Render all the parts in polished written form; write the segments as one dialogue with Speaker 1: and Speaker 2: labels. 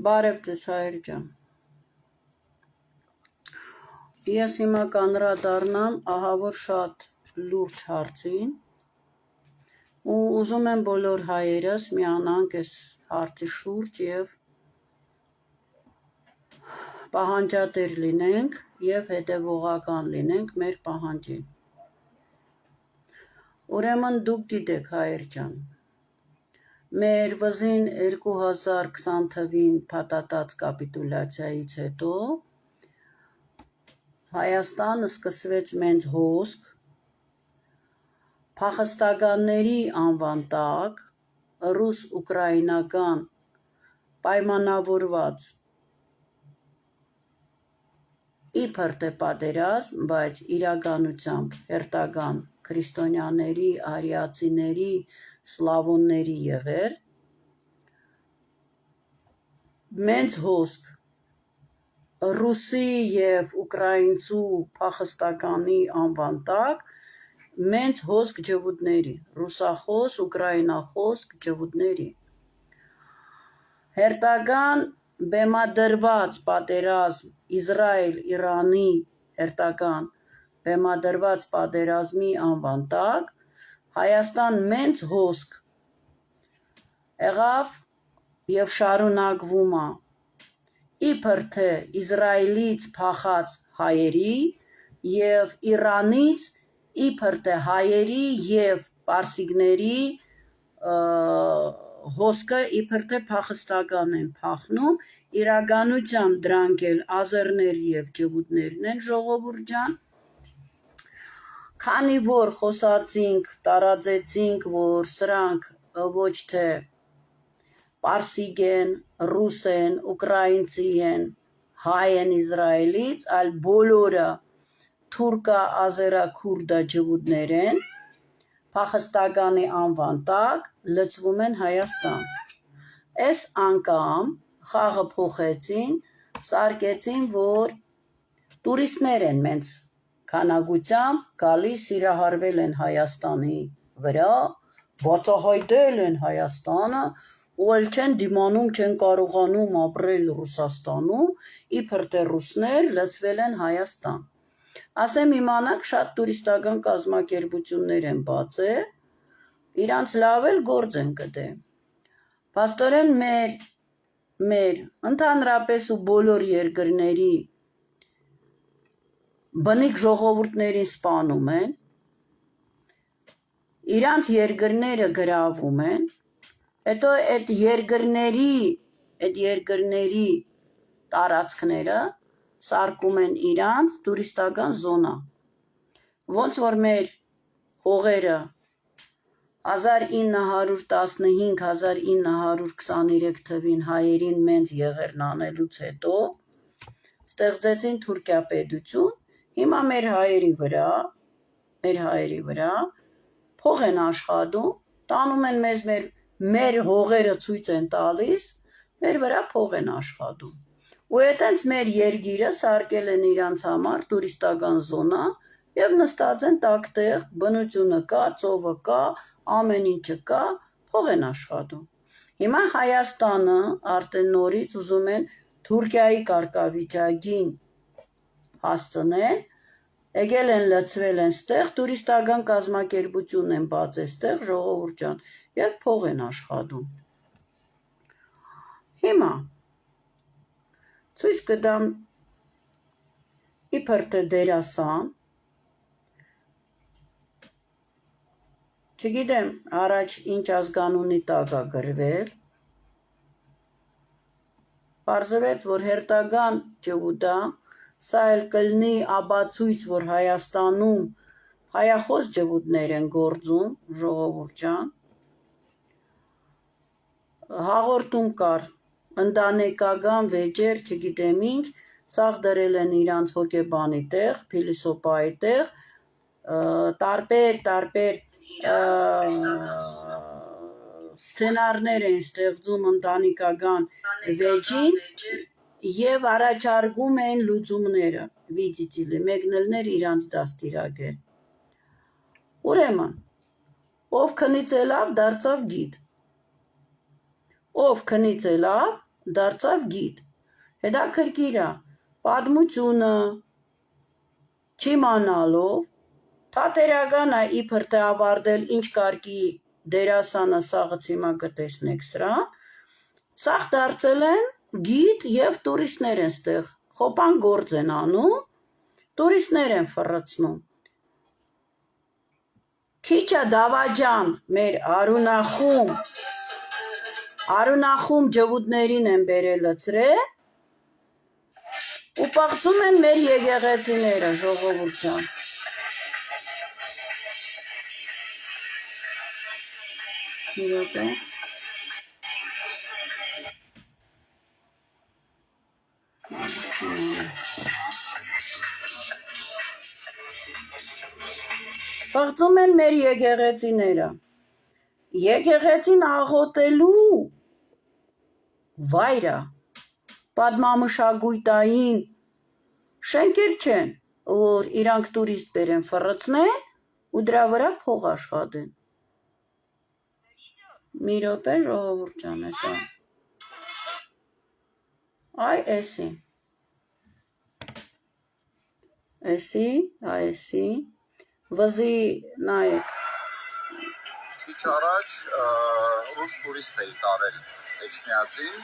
Speaker 1: Բարև ձեզ հայր ջան։ Ես հիմա կանրադառնամ ահավոր շատ լուրջ հարցին ու ուզում եմ բոլոր հայերս միանանք այս հարցի շուրջ եւ պահանջատեր լինենք եւ հետեւողական լինենք մեր պահանջին։ Ուրեմն դուք գիտեք հայեր ջան, մեր վզին 2020 թվին փաթաթած կապիտուլյացիայից հետո Հայաստանը սկսվեց մենց հոսք փախստականների անվան տակ ռուս-ուկրաինական պայմանավորված իբր թե պատերազմ, բայց իրականությամբ հերթական քրիստոնյաների, արիացիների, սլավոնների եղեր, մենց հոսք ռուսի և ուկրաինցու փախստականի անվան տակ մենց հոսք ջհուդների, ռուսախոս, ուկրաինախոս ջհուդների։ Հերթական բեմադրված պատերազմ Իսրայել-Իրանի հերթական բեմադրված պատերազմի անվան տակ Հայաստան մենց հոսք եղավ և շարունակվում է իբր թե Իսրայելից փախած հայերի և Իրանից իբր թե հայերի և պարսիկների հոսքը իբր թե փախստական են փախնում, իրականությամբ դրանք էլ ազերներ և ջհուդներն են ժողովուրդ ջան, քանի որ խոսացինք, տարածեցինք, որ սրանք ոչ թե պարսիկ են, ռուս են, ուկրաինցի են, հայ են Իսրայելից, այլ բոլորը թուրքա, ազերա, քուրդա ջհուդներ են, փախստականի անվան տակ լցվում են Հայաստան։ Այս անգամ խաղը փոխեցին, սարքեցին, որ տուրիստներ են մենց քանակությամբ գալիս սիրահարվել են Հայաստանի վրա, բացահայտել են Հայաստանը ու էլ չեն դիմանում, չեն կարողանում ապրել Ռուսաստանում, իբր թե ռուսներ լցվել են Հայաստան։ Ասեմ իմանաք, շատ տուրիստական կազմակերպություններ են բացել, իրանց լավ էլ գործ են գտել։ Փաստորեն մեր ընդհանրապես ու բոլոր երկրների բնիկ ժողովուրդներին սպանում են, իրանց երկրները գրավում են, հետո այդ երկրների տարածքները սարքում են իրանց տուրիստական զոնա, ոնց որ մեր հողերը 1915-1923 թվին հայերին մենց եղերն անելուց հետո ստեղծեցին Թուրքիա պետություն, հիմա մեր հայերի վրա փող են աշխատում, տանում են մեզ մեր հողերը ցույց են տալիս, մեր վրա փող են աշխատում։ Ու այտենց մեր երկիրը սարքել են իրանց համար տուրիստական զոնա և նստած են տակտեղ, բնությունը կա, ծովը կա, ամեն ինչը կա, փող են աշխատում։ Հիմա Հայաստանը արդեն նորից ուզում են Թուրքիայի կարգավիճակին հասցնել, եկել են լցվել են ստեղ, տուրիստական կազմակերպություն են բացել ստեղ ժողովուրդ ջան և փող են աշխատում։ Հիմա ցույց կտամ իբր թե դերասան, չգիտեմ առաջ ինչ ազգանունի տակ է գրվել, պարզվեց, որ հերթական ջհուդա, սա էլ կլինի ապացույց, որ Հայաստանում հայախոս ջհուդներ են գործում, ժողովուրդ ջան, հաղորդում կար, ընտանեկական վեճեր, չգիտեմ ինչ, սաղ դրել են իրանց հոգեբանի տեղ, փիլիսոփայի տեղ, տարբեր սցենարներ են ստեղծում ընտանեկական վեճին և առաջարկում են լուծումները, մեկն էլ իրանց դաստիարակել։ Ուրեմն, ով քնից ելավ, դարձավ գիտ, ով քնից ելավ, դարձավ գիտ։ Հետաքրքիր է, պատմությունը չիմանալով, թատերական է իբր թե ավարտել ինչ կարգի դերասանը սաղը հիմա կտեսնեք սրա, սաղ դարձել են գիտ և տուրիստներ են ստեղ, խոպան գործ են անում, տուրիստներ են ֆռացնում։ Քիչ է դավաճան մեր Արունախում ջվուտներին են բերել լցրել ու պղծում են մեր եկեղեցիները, ժողովուրդ ջան։ Մի րոպե։ Պղծում են մեր եկեղեցիները։ Եկեղեցին աղոթելու վայրը, պատմամշակութային շենքեր չեն, որ իրանք տուրիստ բերեն ֆռցնեն ու դրա վրա փող աշխատեն։ Մի րոպե, ժողովուրդ ջան, էսա։ Այ էսի։ Էսի, վզի նայեք։
Speaker 2: Քիչ առաջ ռուս տուրիստ էի տարել Էջմիածին,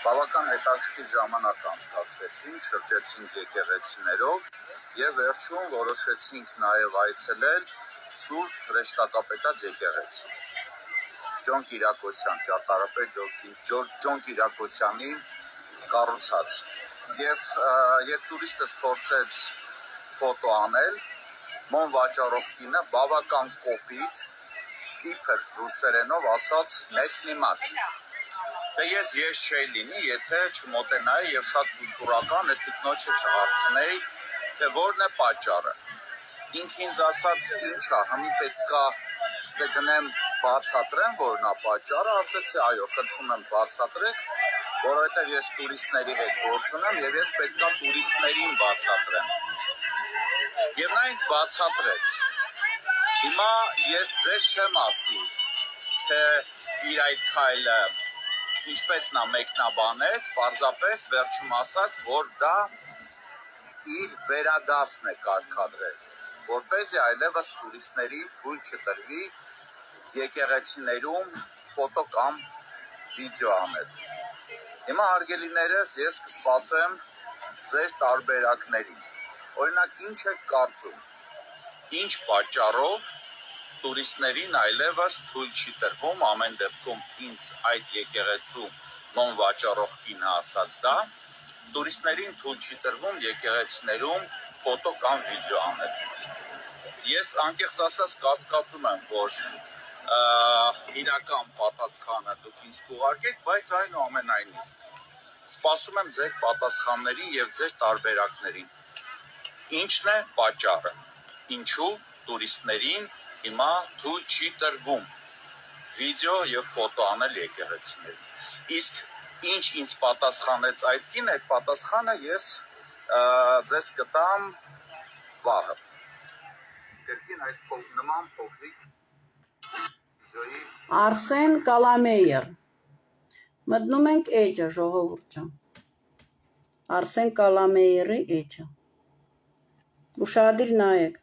Speaker 2: բավական հետաքրքիր ժամանակ անցկացրեցինք, շրջեցինք եկեղեցիներով եւ վերջում որոշեցինք նաեւ այցելել Սուրբ Հրեշտակապետած եկեղեցի։ Ջոն Կիրակոսյան, ճարտարապետ Ջոն Կիրակոսյանի կառուցած։ Եվ երբ տուրիստը փորձեց ֆոտո անել, մոն վաճառող կինը բավական կոպիտ իբր ռուսերենով ասաց «Նեսնիմատ»։ Դե ես չէի լինի, եթե չմոտենայի եւ շատ կուլտուրական այդ տիկնոջը չհարցնեի, թե որն է պատճառը։ Ինքը ինձ ասաց, ինչ է, հիմա պետքա ստեգնեմ բացատրեմ, որն է պատճառը, ասեցի, այո, խնդրում եմ բացատրեք, որովհետեւ ես տուրիստների հետ գործ ունեմ եւ ես պետքա տուրիստներին բացատրեմ։ Եվ նա ինձ բացատրեց։ Հիմա ես ձեզ չեմ ասի, թե իր այդ քայլը ինչպես նա մեկնաբանեց, պարզապես վերջում ասաց, որ դա իր վերադասն է կարգադրել, որպեսզի այլևս տուրիստների թույլ չտրվի եկեղեցիներում ֆոտո կամ վիդեո անել։ Հիմա հարգելիներս, ես կսպասեմ ձեր տարբերակներին։ Օրինակ, ինչ եք կարծում, ինչ պատճառով տուրիստներին այլևս թույլ չի տրվում, ամեն դեպքում ինձ այդ եկեղեցու մոն վաճառող կինը ասաց դա, տուրիստներին թույլ չի տրվում եկեղեցիներում ֆոտո կամ վիդեո անել։ Ես անկեղծ ասած կասկածում եմ, որ իրական պատասխանը դուք ինձ կուղարկեք, բայց այնուամենայնիվ սպասում եմ ձեր պատասխաններին եւ ձեր տարբերակներին։ Ինչն է պատճառը, ինչու տուրիստներին հիմա թույլ չի տրվում վիդեո եւ ֆոտո անել եկեղեցիներին։ Իսկ ինչ ինձ պատասխանեց այդ կին, այդ պատասխանը ես ձեզ կտամ վաղը։ Կերկին այս նման փոքրիկ վիդեոյի
Speaker 1: Արսեն Կալամեյեր։ Մտնում ենք էջը, ժողովուրդ ջան։ Արսեն Կալամեյերի էջը։ Ուշադիր նայեք։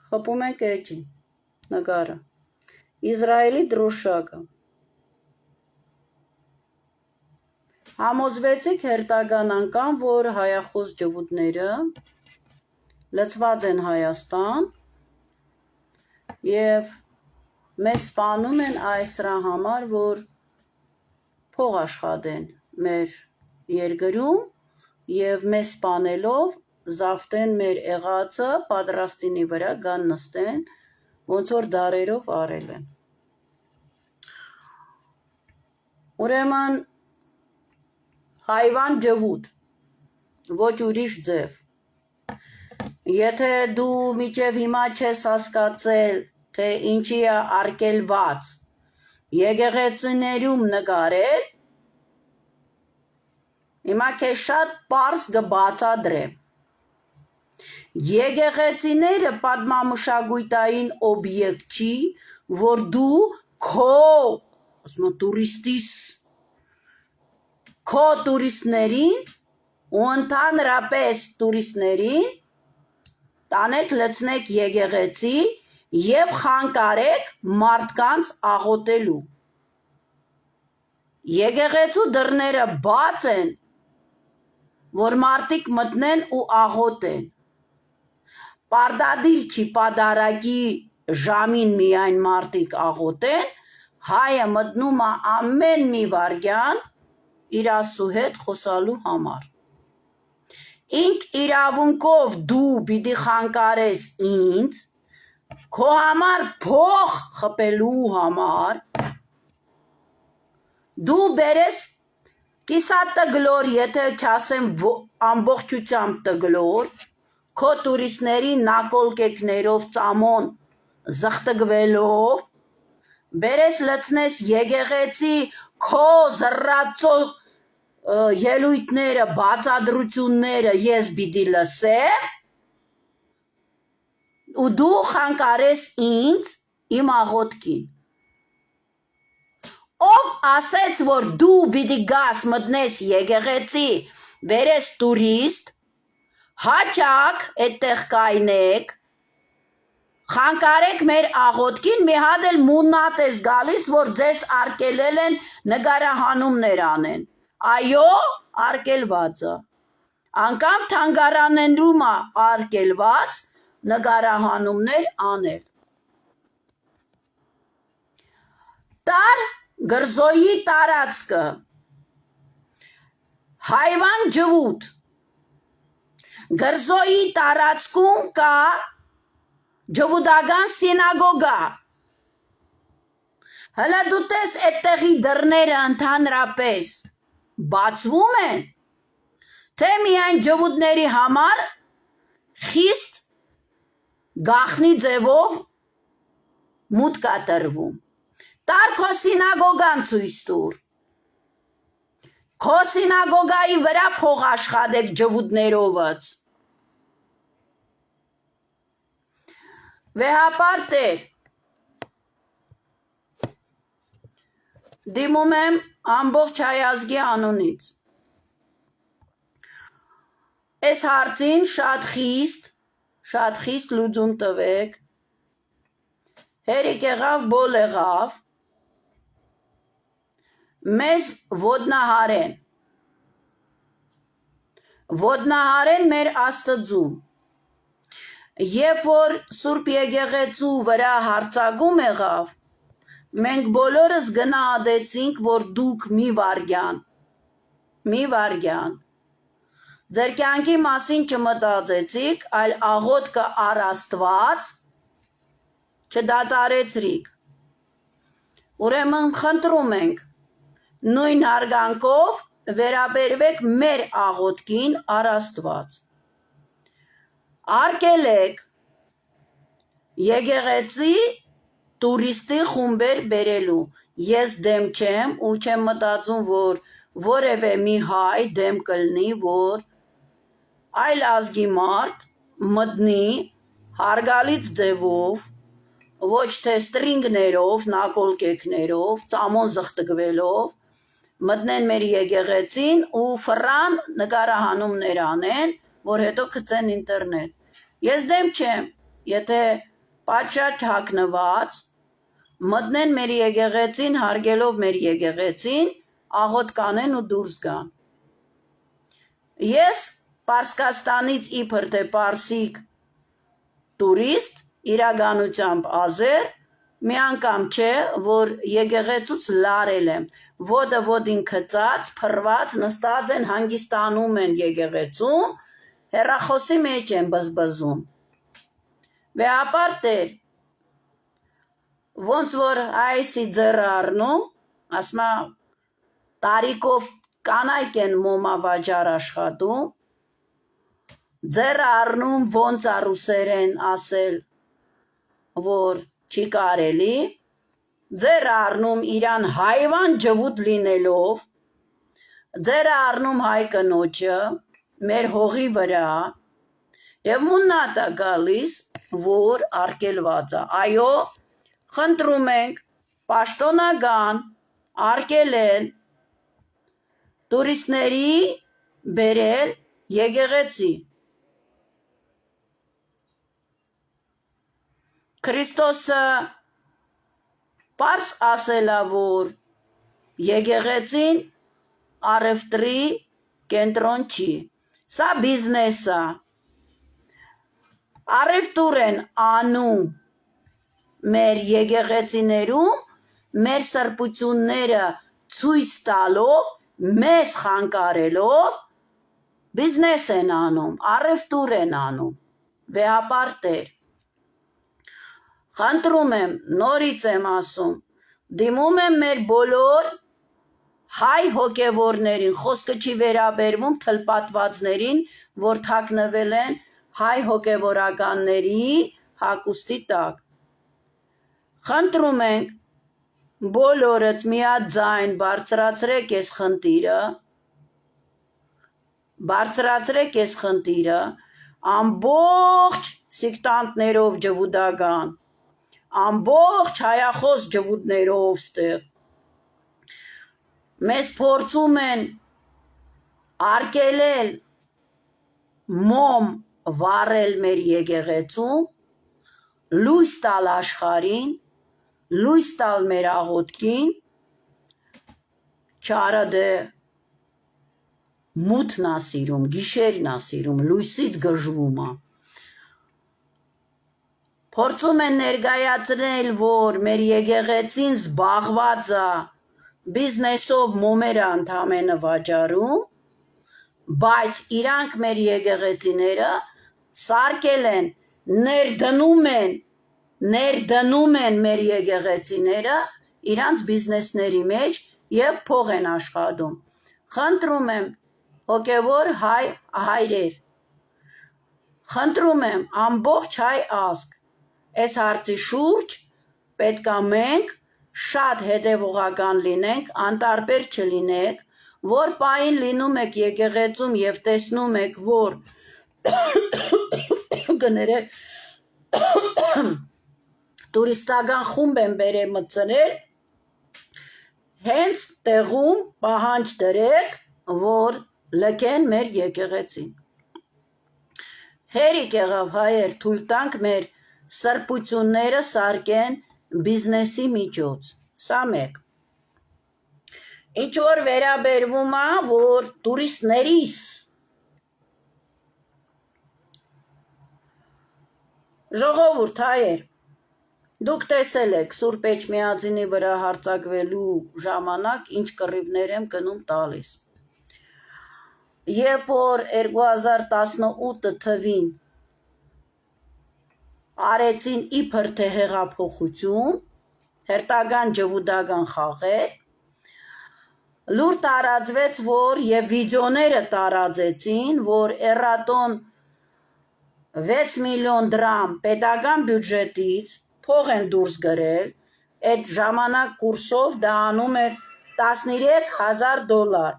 Speaker 1: Խփում ենք էջի նկարը։ Իսրայելի դրոշակը։ Համոզվեցիք հերթական անգամ, որ հայախոս ջվուտները լցված են Հայաստան եւ մեզ սպանում են այսրա համար, որ փող աշխատեն մեր երկրում եւ մեզ սպանելով զավթեն մեր եղածը, պատրաստինի վրա գան նստեն, ոնց որ դարերով արել են։ Ուրեմն հայվան ջվուտ, ոչ ուրիշ ձև։ Եթե դու մինչև հիմա չես հասկացել, թե ինչի է արգելված եկեղեցիներում նկարել, հիմա քեզ շատ պարզ կբացատրեմ։ Եկեղեցիները պատմամշակութային օբյեկտ չի, որ դու քո ասում տուրիստիս քո տուրիստներին ու ընդհանրապես տուրիստներին տանեք լցնեք եկեղեցի եւ խանգարեք մարդկանց աղոթելու։ Եկեղեցու դռները բաց են, որ մարդիկ մտնեն ու աղոթեն։ Պարտադիր չի պատարագի ժամին միայն մարդիկ աղոթեն, հայը մտնում է ամեն մի վարքյան իր Աստծու հետ խոսալու համար։ Ինք իրավունքով դու պիտի խանգարես ինձ, քո համար փող խփելու համար, դու բերես կիսատ տգլոր, եթե չասեմ ամբողջությամբ տգլոր, քո տուրիստների նակոլկեկներով ծամոն զղտգվելով, բերես լցնես եկեղեցի քո զռացող ելույթները, բացադրությունները ես պիտի լսեմ ու դու խանգարես ինձ իմ աղոթքին։ Ով ասեց, որ դու պիտի գաս մտնես եկեղեցի, բերես տուրիստ, հաճակ այդտեղ կայնեք, խանգարեք մեր աղոթքին, մի հատ էլ մուննատ ես գալիս, որ ձեզ արկելել են նկարահանումներ անեն։ Այո, արկելված է։ Անկամ թանգարաններում է արկելված նկարահանումներ անել։ Տար գրզոյի տարածքը հայվան ջվուտ գրզոյի տարածքում կա ջվուդական սինագոգա։ Հələ դու տես այդտեղի դռները ընդհանրապես բացվում են, թե միայն ջվուդների համար խիստ գախնի ձևով մուտք է տրվում։ Տար քո սինագոգան ցույց տուր։ Քո սինագոգայի վրա փող աշխատեք ջվուդներովս։ Վեհապար Տեր, դիմում եմ ամբողջ հայազգի անունից։ Այս հարցին շատ խիստ լուծում տվեք։ Հերիք եղավ, բոլ եղավ, մեզ ոտնահարեն մեր Աստծուն։ Երբ որ Սուրբ Եկեղեցու վրա հարձակում եղավ, մենք բոլորս գնահատեցինք, որ դուք մի վարքյան, ձեր կյանքի մասին չմտածեցիք, այլ աղոթքը առ Աստված չդադարեցրիք։ Ուրեմն խնդրում ենք, նույն հարգանքով վերաբերվեք մեր աղոթքին առ Աստված։ Արկելեք եկեղեցի տուրիստի խումբեր բերելու։ Ես դեմ չեմ ու չեմ մտածում, որ որևէ մի հայ դեմ կլինի, որ այլ ազգի մարդ մտնի հարգալից ձևով, ոչ թե ստրինգներով, նակոլկեկներով, ծամոն զղտգվելով, մտնեն մեր եկեղեցին ու ֆռան նկարահանումներ անեն, որ հետո գցեն ինտերնետ։ Ես դեմ չեմ, եթե պատշաճ հագնված մտնեն մեր եկեղեցին, հարգելով մեր եկեղեցին, աղոթք անեն ու դուրս գան։ Ես Պարսկաստանից իբր թե պարսիկ տուրիստ, իրականությամբ ազեր, մի անգամ չէ, որ եկեղեցուց լարել եմ, ոտը ոտին գծած, փռված, նստած են, հանգստանում են եկեղեցում, հեռախոսի մեջ են բզբզում։ Վեհապար Տեր, ոնց որ այսի ձեռը առնում, ասմա տարիքով կանայք են մոմավաճառ աշխատում, ձեռը առնում ոնց է ռուսերեն ասել, որ չի կարելի, ձեռը առնում իրան հայվան ջվուտ լինելով, ձեռը առնում հայ կնոջը, մեր հողի վրա, և մուննատ է գալիս, որ արկելված է։ Այո, խնդրում ենք, պաշտոնական արկելել տուրիստների բերել եկեղեցի։ Քրիստոսը պարզ ասելա, որ եկեղեցին առևտրի կենտրոն չի։ Սա բիզնես է։ Առևտուր են անում մեր եկեղեցիներում, մեր սրբությունները ցույց տալով, մեզ խանգարելով, բիզնես են անում, առևտուր են անում։ Վեհապար Տեր, խնդրում եմ, նորից եմ ասում, դիմում եմ մեր բոլոր հայ հոգևորներին, խոսքը չի վերաբերվում թլպատվածներին, որ թաքնվել են հայ հոգևորականների հագուստի տակ։ Խնդրում ենք, բոլորըց միաձայն բարձրացրեք այս խնդիրը, ամբողջ սիկտանտներով ջվուդական, ամբողջ հայախոս ջվուդներով ստեղ, մեզ փորձում են արկելել մոմ վառել մեր եկեղեցում, լույս տալ աշխարհին, լույս տալ մեր աղոթքին, չարը դե մութն է սիրում, գիշերն է սիրում, լույսից գժվում է։ Փորձում են ներկայացնել, որ մեր եկեղեցին զբաղված է բիզնեսով մոմերը ընդամենը վաճառում, բայց իրանք մեր եկեղեցիները սարքել են, ներդնում են մեր եկեղեցիները իրանց բիզնեսների մեջ և փող են աշխատում։ Խնդրում եմ հոգևոր հայրեր, խնդրում եմ ամբողջ հայ ազգ, այս հարցի շուրջ պետք է մենք շատ հետևողական լինենք, անտարբեր չլինենք, որ պահին լինում եք եկեղեցում և տեսնում եք, որ կներեք տուրիստական խումբ են բերել մտցնել, հենց տեղում պահանջ դրեք, որ լքեն մեր եկեղեցին։ Հերիք եղավ հայեր, թույլ տանք մեր սրբությունները սարքեն բիզնեսի միջոց, սա մեկ։ Ինչ որ վերաբերվում է, որ տուրիստներիս ժողովուրդ հայեր, դուք տեսել եք Սուրբ Էջմիածինի վրա հարձակվելու ժամանակ ինչ կռիվներ եմ գնում տալիս։ Երբ որ 2018 թվին արեցին իբր թե հեղափոխություն, հերթական ջվուդական խաղեր, լուր տարածվեց, որ և վիդեոները տարածեցին, որ Էրատոն 6 միլիոն դրամ պետական բյուջետից փող են դուրս գրել, այդ ժամանակ կուրսով դա անում էր $13,000։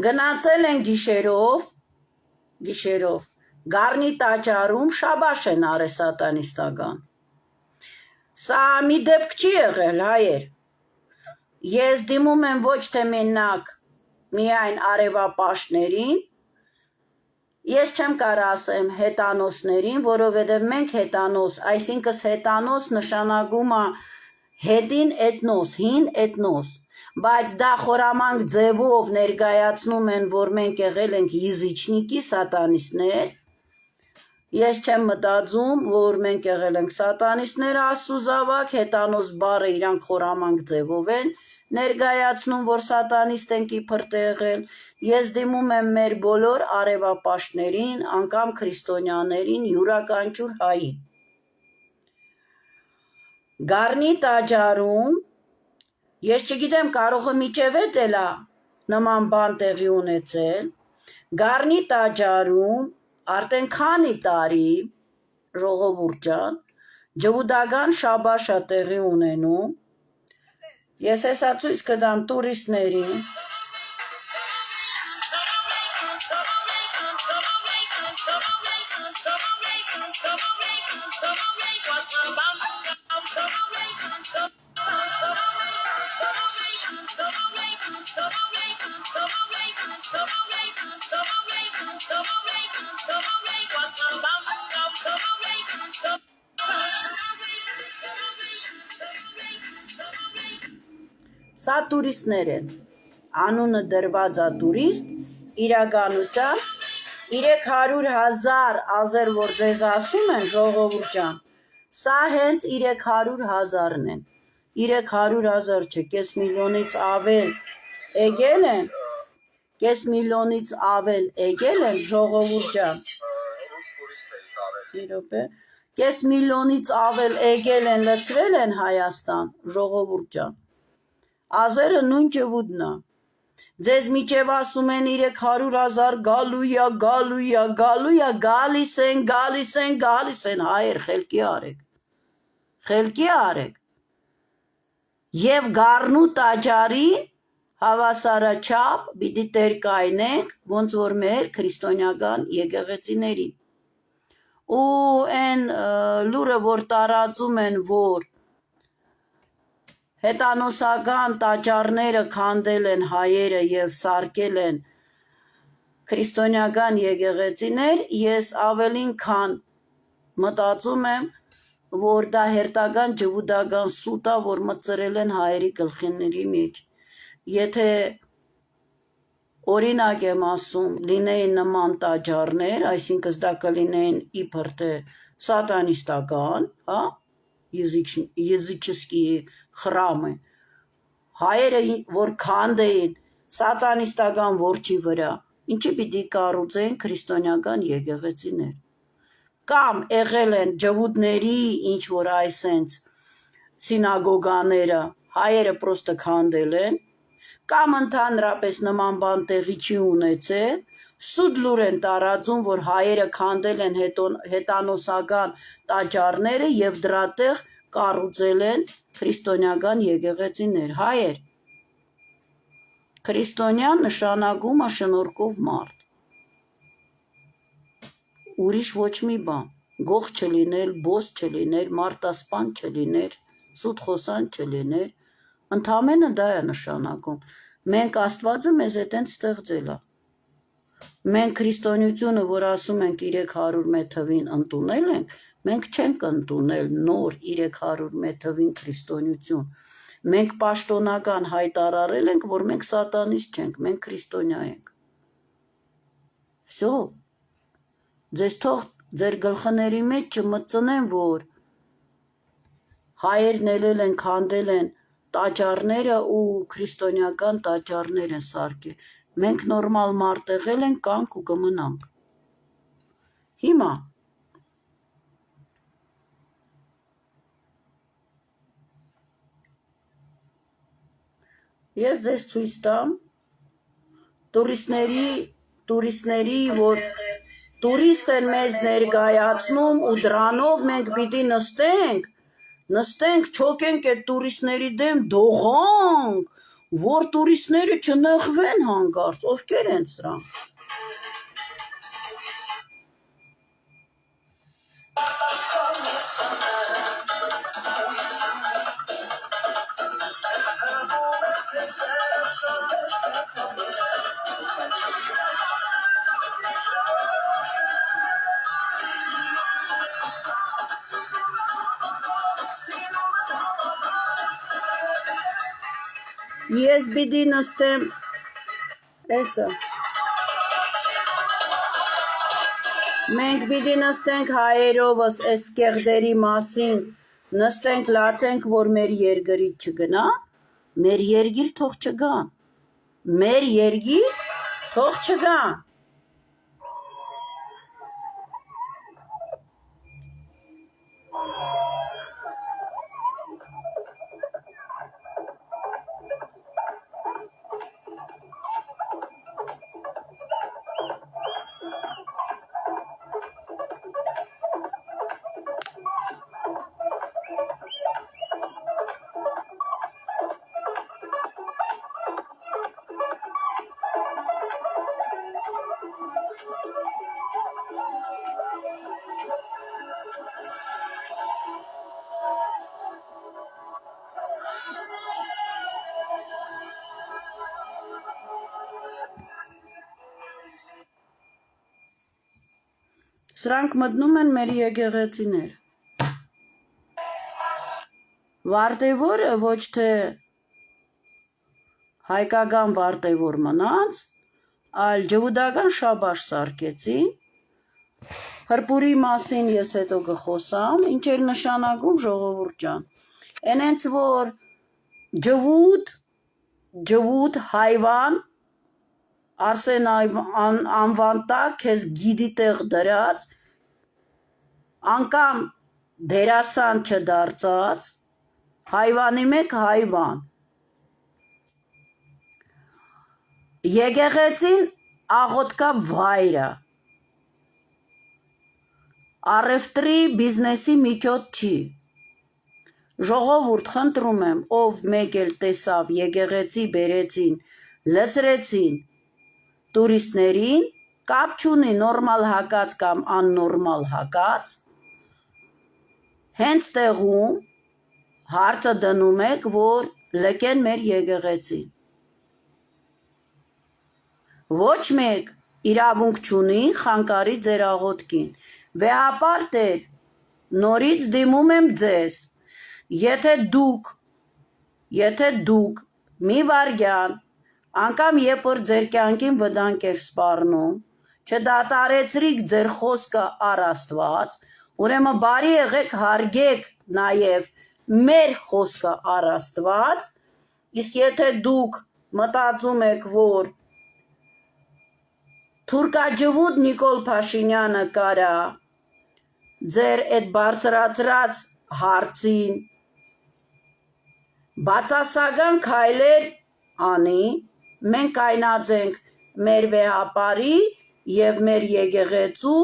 Speaker 1: Գնացել են գիշերով, գառնի տաճարում շաբաշ են արել սատանիստական։ Սա մի դեպք չի եղել, հայեր։ Ես դիմում եմ ոչ թե մենակ միայն արևապաշտներին, ես չեմ կարող ասեմ հետանոսներին, որովհետև մենք հետանոս, այսինքն հետանոս նշանակում է հետին էթնոս, հին էթնոս, բայց դա խորամանկ ձևով ներկայացնում են, որ մենք եղել ենք յիզիչնիկի սատանիստներ, ես չեմ մտածում, որ մենք եղել ենք սատանիստներ աստուզավակ, հետանոս բառը իրանք խորամանկ ձևով են ներկայացնում, որ սատանիստ ենք իբր թե եղել, ես դիմում եմ մեր բոլոր արևապաշտներին, անգամ քրիստոնյաներին, յուրաքանչյուր հայի։ Գառնի տաճարում, ես չգիտեմ, կարող է մինչև էդ էլ է նման բան տեղի ունեցել, Գառնի տաճարում արդեն քանի տարի, ժողովուրդ ջան, ջվուդական շաբաշ է տեղի ունենում, ես հեսա ցույց կտամ տուրիստներին, Սա տուրիստներ են, անունը դրված է տուրիստ, իրականության 300,000 ազեր որ ձեզ ասում են ժողովուրդ ջան, սա հենց 300,000-ն են, 300,000 չէ, կես միլիոնից ավել եկել են, կես միլիոնից ավել եկել են ժողովուրդ ջան, կես միլիոնից ավել եկել են լցրել են Հայաստան, ժողովուրդ ջան, ազերը նույն ջվուդն է, ձեզ միջև ասում են 300,000 գալու է, գալիս են, հայեր խելքի արեք, և գառնու տաճարի հավասարաչափ պիտի տեր կայնենք, ոնց որ մեր քրիստոնեական եկեղեցիներին, ու են լուրը, որ տարածում են, որ հետանոսական տաճարները քանդել են հայերը և սարքել են քրիստոնեական եկեղեցիներ, ես ավելին քան մտածում եմ, որ դա հերթական ջվուդական սուտ է, որ մտցրել են հայերի գլխիների մեջ, եթե օրինակ եմ ասում, լինեին նման տաճարներ, այսինքն դա կլինեին իբր թե սատանիստական, языческие խրամը, հայերը որ քանդեին սատանիստական որջի վրա, ինչի պիտի կառուցեին քրիստոնեական եկեղեցիներ, կամ եղել են ջվուդների ինչ որ այսենց սինագոգաները, հայերը պրոստը քանդել են, կամ ընդհանրապես նման բան տեղի չի ունեցել, սուտ լուր են տարածում, որ հայերը քանդել են հետանոսական տաճարները և դրա տեղ կառուցել են քրիստոնեական եկեղեցիներ, հայեր, քրիստոնյան նշանակում է շնորհքով մարդ, ուրիշ ոչ մի բան, գող չլիներ, բոս չլիներ, մարտասպան չլիներ, սուտ խոսան չլիներ, ընդամենը դա է նշանակում, մենք Աստվածը մեզ էտենց ստեղծել է, մենք քրիստոնեությունը, որ ասում ենք 300 թվին ընդունել ենք, մենք չենք ընդունել նոր 300 թվին քրիստոնեություն, մենք պաշտոնական հայտարարել ենք, որ մենք սատանիստ չենք, մենք քրիստոնյա ենք, վсё, ձեզ թող ձեր գլխների մեջ չմտցնեն, որ հայերն ելել են քանդել են տաճարները ու քրիստոնեական տաճարներ են սարքել, մենք նորմալ մարդ եղել ենք, կանք ու կմնանք, հիմա, ես ձեզ ցույց տամ տուրիստների, որ տուրիստ են մեզ ներկայացնում ու դրանով մենք պիտի նստենք, չոքենք այդ տուրիստների դեմ, դողանք, որ տուրիստները չնեղվեն հանկարծ, ովքեր են սրանք, ես պիտի նստեմ, էսը, մենք պիտի նստենք հայերովս այս կեղդերի մասին, նստենք լացենք, որ մեր երկրից չգնա, մեր երկիր թող չգան, մեր երկիր թող չգան, Սրանք մտնում են մեր եկեղեցիներ։ Վարտևորը ոչ թե հայկական վարտևոր մնաց, այլ ջհուդական շաբաշ սարքեցին։ Հրպուրի մասին ես հետո կխոսամ, ինչ էր նշանակում ժողովուրդ ջան։ Էնենց որ ջհուդ հայվան Արսեն անվան տակ քեզ գիդի տեղ դրած, անգամ դերասան չդարձած, հայվանի մեկ հայվան։ Եկեղեցին աղոտկա վայրը, առևտրի բիզնեսի միջոց չի։ Ժողովուրդ խնդրում եմ, ով մեկ էլ տեսավ եկեղեցի բերեցին, լցրեցին տուրիստներին, կապ չունի նորմալ հակած կամ աննորմալ հակած, հենց տեղում հարցը դնում եք, որ լքեն մեր եկեղեցին։ Ոչ մեկ իրավունք չունի խանգարի ձեր աղոթքին։ Վեհապար Տեր, նորից դիմում եմ ձեզ, եթե դուք մի վարյան, անգամ երբ որ ձեր կյանքին վտանգ էր սպառնում, չդադարեցրիք ձեր խոսքը առ Աստված, ուրեմն բարի եղեք հարգեք նաև մեր խոսքը առ Աստված, իսկ եթե դուք մտածում եք, որ թուրքաջհուդ Նիկոլ Փաշինյանը կարա ձեր այդ բարձրացրած հարցին բացասական քայլեր անի, մենք կայնացենք մեր վեհապարի և մեր եկեղեցու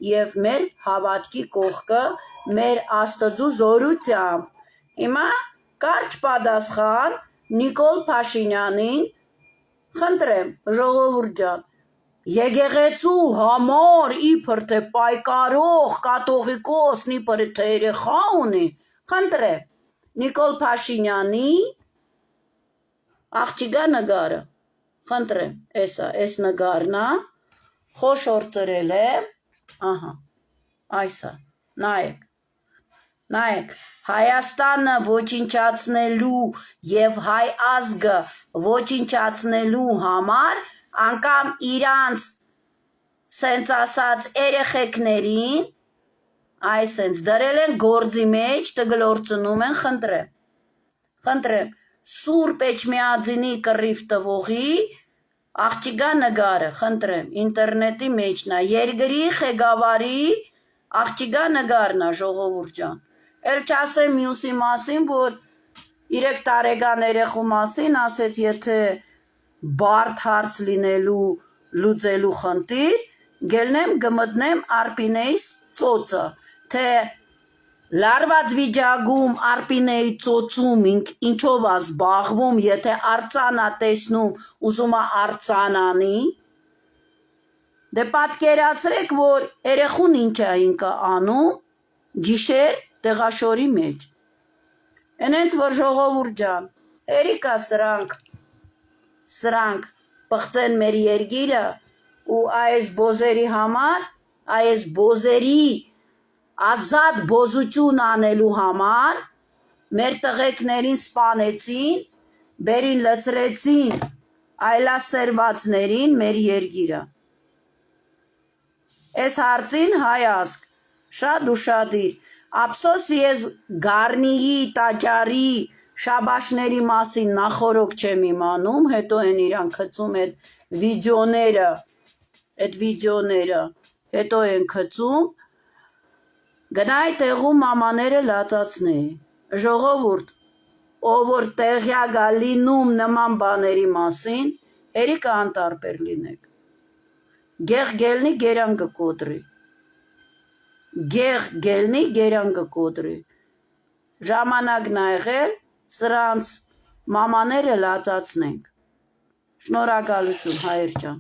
Speaker 1: և մեր հավատքի կողքը մեր Աստծու զորությամբ։ Հիմա կարճ պատասխան Նիկոլ Փաշինյանին, խնդրեմ, ժողովուրդ ջան, եկեղեցու համար իբր թե պայքարող կաթողիկոս իբր թե երեխա ունի, խնդրեմ, Նիկոլ Փաշինյանի աղջիկա նկարը, խնդրեմ, էս նկարն է, խոշոր ծրել եմ, ահա, այսա, նայեք, Հայաստանը ոչնչացնելու և հայ ազգը ոչնչացնելու համար անգամ իրանց սենց ասած երեխեքներին այսենց դրել են գործի մեջ, տգլորցնում են, խնդրեմ, Սուրբ Էջմիածինի կռիվ տվողի աղջիկա նկարը, խնդրեմ, ինտերնետի մեջն է, երկրի ղեկավարի աղջիկա նկարն է, ժողովուրդ ջան, էլ չասեմ մյուսի մասին, որ 3 տարեկան երեխու մասին ասեց, եթե բարդ հարց լինելու լուծելու խնդիր, գելնեմ գմտնեմ Արպինեիս ծոցը, թե լարված վիճակում Արպինեի ծոցում ինչով է զբաղվում, եթե արձանա տեսնում, ուզում է արձան անի, դե պատկերացրեք, որ երեխուն ինչ է ինքը անում, գիշեր տեղաշորի մեջ, էնենց որ ժողովուրդ ջան, երիկա սրանք պղծեն մեր երգիրը ու այս բոզերի համար, այս բոզերի ազատ բոզություն անելու համար մեր տղեկներին սպանեցին, բերին լցրեցին այլասերվածներին մեր երգիրը։ Այս հարցին հայ ազգ, շատ ուշադիր, ափսոս ես Գառնիի, Տաճարի, շաբաշների մասին նախորոք չեմ իմանում, հետո են իրան գցում այդ վիդեոները, հետո են գցում, գնայ տեղում մամաները լացացնեի, ժողովուրդ, ով որ տեղյակ է լինում նման բաների մասին, երիկա անտարբեր լինեք, գեղ գելնի գերան կկոտրի, ժամանակն ա եղել, սրանց մամաները լացացնենք, շնորհակալություն հայեր ջան։